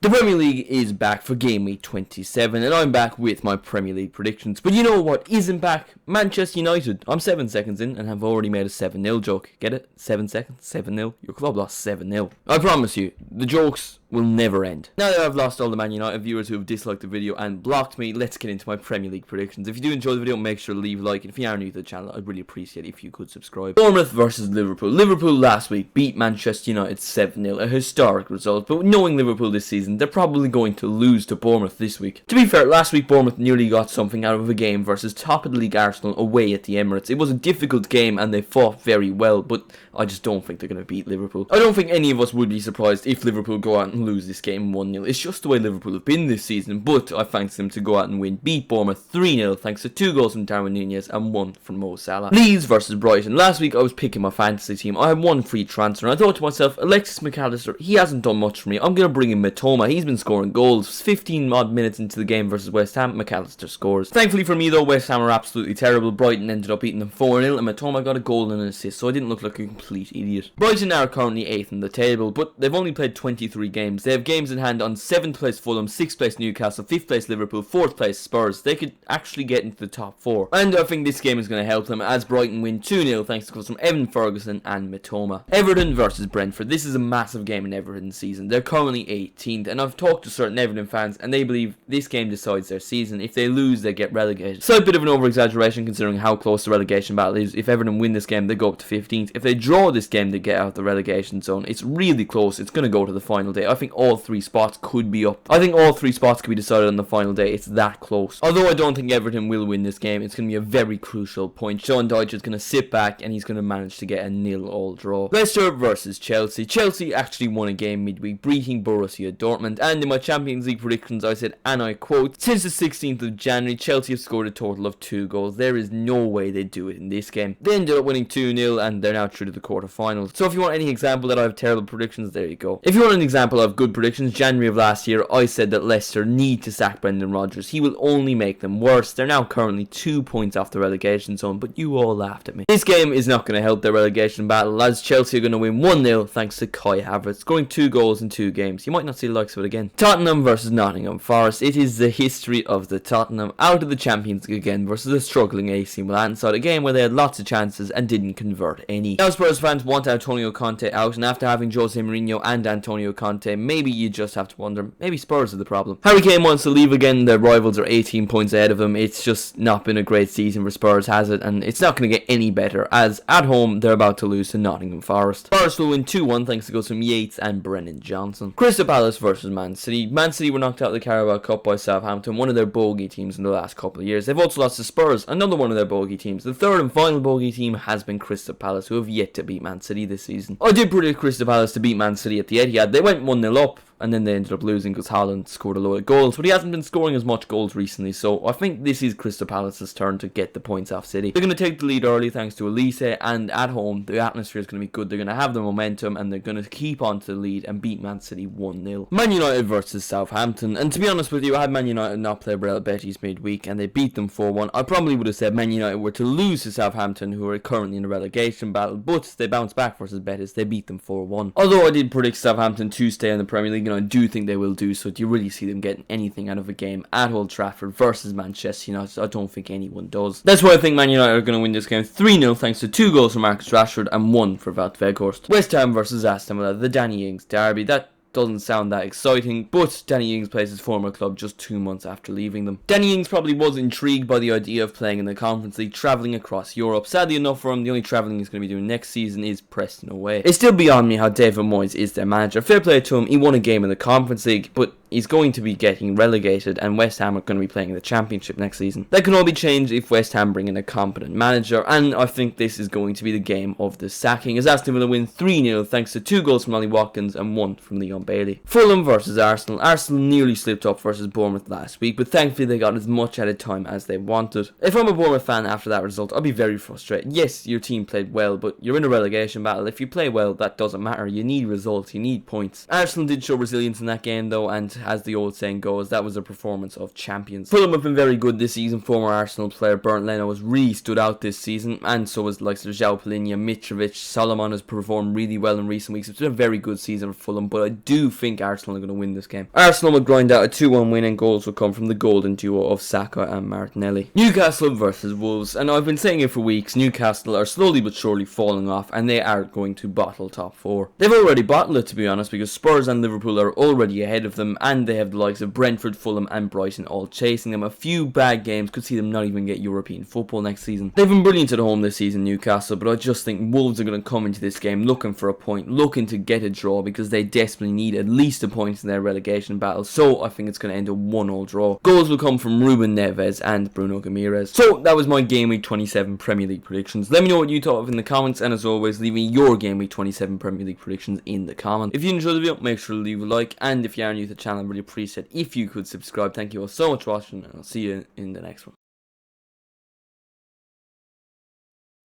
The Premier League is back for Game Week 27, and I'm back with my Premier League predictions. But you know what isn't back? Manchester United. I'm 7 seconds in and have already made a 7-0 joke. Get it? 7 seconds? 7-0? Your club lost 7-0. I promise you, the jokes will never end. Now that I've lost all the Man United viewers who have disliked the video and blocked me, let's get into my Premier League predictions. If you do enjoy the video, make sure to leave a like. And if you are new to the channel, I'd really appreciate it if you could subscribe. Bournemouth versus Liverpool. Liverpool last week beat Manchester United 7-0, a historic result. But knowing Liverpool this season, they're probably going to lose to Bournemouth this week. To be fair, last week Bournemouth nearly got something out of a game versus top of the league Arsenal away at the Emirates. It was a difficult game and they fought very well, but I just don't think they're going to beat Liverpool. I don't think any of us would be surprised if Liverpool go out and lose this game 1-0. It's just the way Liverpool have been this season, but I fancy them to go out and win, beat Bournemouth 3-0 thanks to 2 goals from Darwin Núñez and 1 from Mo Salah. Leeds versus Brighton. Last week I was picking my fantasy team. I had 1 free transfer and I thought to myself, Alexis McAllister, he hasn't done much for me. I'm going to bring in Mitoma. He's been scoring goals. 15 odd minutes into the game versus West Ham, McAllister scores. Thankfully for me though, West Ham are absolutely terrible. Brighton ended up beating them 4-0 and Mitoma got a goal and an assist, so I didn't look like a complete idiot. Brighton are currently 8th in the table, but they've only played 23 games. They have games in hand on 7th place Fulham, 6th place Newcastle, 5th place Liverpool, 4th place Spurs. They could actually get into the top 4. And I think this game is going to help them as Brighton win 2-0 thanks to goals from Evan Ferguson and Mitoma. Everton versus Brentford. This is a massive game in Everton's season. They're currently 18th and I've talked to certain Everton fans and they believe this game decides their season. If they lose, they get relegated. Slight bit of an over-exaggeration considering how close the relegation battle is. If Everton win this game, they go up to 15th. If they draw this game, they get out of the relegation zone. It's really close. It's going to go to the final day. I think all 3 spots could be up. I think all 3 spots could be decided on the final day. It's that close. Although I don't think Everton will win this game, it's going to be a very crucial point. Sean Dyche is going to sit back and he's going to manage to get a 0-0 draw. Leicester versus Chelsea. Chelsea actually won a game midweek, beating Borussia Dortmund. And in my Champions League predictions, I said, and I quote, since the 16th of January, Chelsea have scored a total of 2 goals. There is no way they'd do it in this game. They ended up winning 2-0 and they're now through to the quarterfinals. So if you want any example that I have terrible predictions, there you go. If you want an example of good predictions, January of last year, I said that Leicester need to sack Brendan Rodgers. He will only make them worse. They're now currently 2 points off the relegation zone, but you all laughed at me. This game is not going to help their relegation battle as Chelsea are going to win 1-0 thanks to Kai Havertz, scoring 2 goals in 2 games. You might not see the likes of it again. Tottenham versus Nottingham Forest. It is the history of the Tottenham out of the Champions League again versus a struggling AC Milan side, a game where they had lots of chances and didn't convert any. Now Spurs fans want Antonio Conte out, and after having Jose Mourinho and Antonio Conte, maybe you just have to wonder, maybe Spurs are the problem. Harry Kane wants to leave again. Their rivals are 18 points ahead of him. It's just not been a great season for Spurs, has it? And it's not going to get any better as at home they're about to lose to Nottingham Forest. Forest will win 2-1 thanks to goals from Yates and Brennan Johnson. Crystal Palace versus Man City. Man City were knocked out of the Carabao Cup by Southampton, one of their bogey teams in the last couple of years. They've also lost to Spurs, another one of their bogey teams. The third and final bogey team has been Crystal Palace, who have yet to beat Man City this season. I did predict Crystal Palace to beat Man City at the Etihad. They went 1-0 up and then they ended up losing because Haaland scored a load of goals, but he hasn't been scoring as much goals recently, so I think this is Crystal Palace's turn to get the points off City. They're going to take the lead early thanks to Elise, and at home the atmosphere is going to be good. They're going to have the momentum and they're going to keep on to the lead and beat Man City 1-0. Man United versus Southampton, and to be honest with you, I had Man United not play Real Betis midweek and they beat them 4-1. I probably would have said Man United were to lose to Southampton, who are currently in a relegation battle, but they bounced back versus Betis. They beat them 4-1. Although I did predict Southampton to stay in the Premier League, and I do think they will do so. Do you really see them getting anything out of a game at Old Trafford versus Manchester United? I don't think anyone does. That's why I think Man United are going to win this game 3-0 thanks to 2 goals from Marcus Rashford and 1 for Wout Weghorst. West Ham versus Aston Villa, the Danny Ings derby. That doesn't sound that exciting, but Danny Ings plays his former club just 2 months after leaving them. Danny Ings probably was intrigued by the idea of playing in the Conference League, travelling across Europe. Sadly enough for him, the only travelling he's going to be doing next season is Preston away. It's still beyond me how David Moyes is their manager. Fair play to him, he won a game in the Conference League, but he's going to be getting relegated and West Ham are going to be playing in the Championship next season. That can all be changed if West Ham bring in a competent manager, and I think this is going to be the game of the sacking as Aston Villa win 3-0 thanks to 2 goals from Ollie Watkins and 1 from Leon Bailey. Fulham versus Arsenal. Arsenal nearly slipped up versus Bournemouth last week, but thankfully they got as much at a time as they wanted. If I'm a Bournemouth fan after that result, I'll be very frustrated. Yes, your team played well, but you're in a relegation battle. If you play well, that doesn't matter. You need results, you need points. Arsenal did show resilience in that game though, and as the old saying goes, that was a performance of champions. Fulham have been very good this season. Former Arsenal player Bernd Leno has really stood out this season, and so has the likes of João Palhinha, Mitrovic. Solomon has performed really well in recent weeks. It's been a very good season for Fulham, but I do think Arsenal are going to win this game. Arsenal will grind out a 2-1 win, and goals will come from the golden duo of Saka and Martinelli. Newcastle versus Wolves, and I've been saying it for weeks, Newcastle are slowly but surely falling off, and they are going to bottle top 4. They've already bottled it, to be honest, because Spurs and Liverpool are already ahead of them, and they have the likes of Brentford, Fulham and Brighton all chasing them. A few bad games could see them not even get European football next season. They've been brilliant at home this season, Newcastle, but I just think Wolves are going to come into this game looking for a point, looking to get a draw, because they desperately need at least a point in their relegation battle. So I think it's going to end a 1-1 draw. Goals will come from Ruben Neves and Bruno Ramirez. So that was my Game Week 27 Premier League predictions. Let me know what you thought of in the comments, and as always, leave me your Game Week 27 Premier League predictions in the comments. If you enjoyed the video, make sure to leave a like, and if you are new to the channel, I really appreciate if you could subscribe. Thank you all so much for watching, and I'll see you in the next one.